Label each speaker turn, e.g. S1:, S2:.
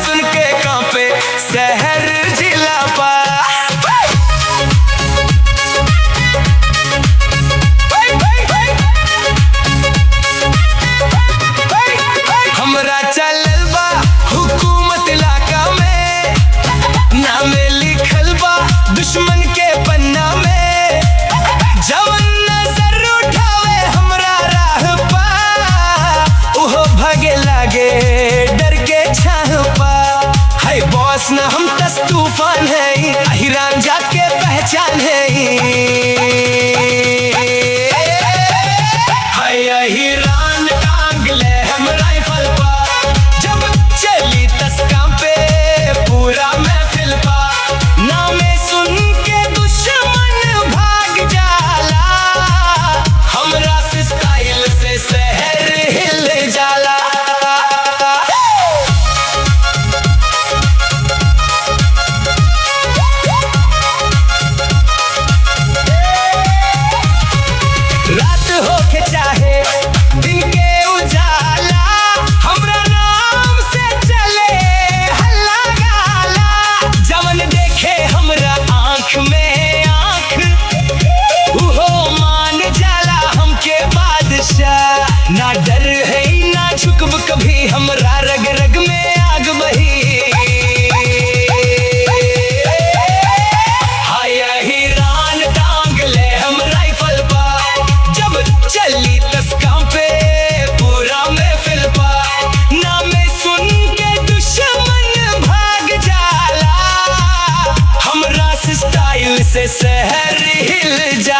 S1: सुन के कांपे शहर जिला पा। हमरा चलल बा हुकूमत इलाका में, नामे लिखल बा दुश्मन के पन्ना में। जवन नजर उठावे हमरा राह पा, उहो भागे लागे डर के छाह पा। हाय बॉस ना हम तस तूफान है, अहिरान जात के पहचान है। हाय अहिरान टांग ले हम राइफल पा, जब चली तस्का पे पूरा महफिल पा। नामे सुन के दुश्मन भाग जाला, हमरा से स्टाइल से शहर हिल जाला। रात हो के चाहे दिन के उजाला, हमरा नाम से चले हल्ला गाला। जवन देखे हमरा आँख में आँख, उहो मान जाला हमके बादशाह। ना डर है ना झुकब कभी, हमरा रग रग में आग बही। हाय अहिरान टांग ले हम राइफल पा, जब चली तस्का पे पूरा महफिल पा। नामे सुन के दुश्मन भाग जाला, हमरा से स्टाइल से शहर हिल जाला।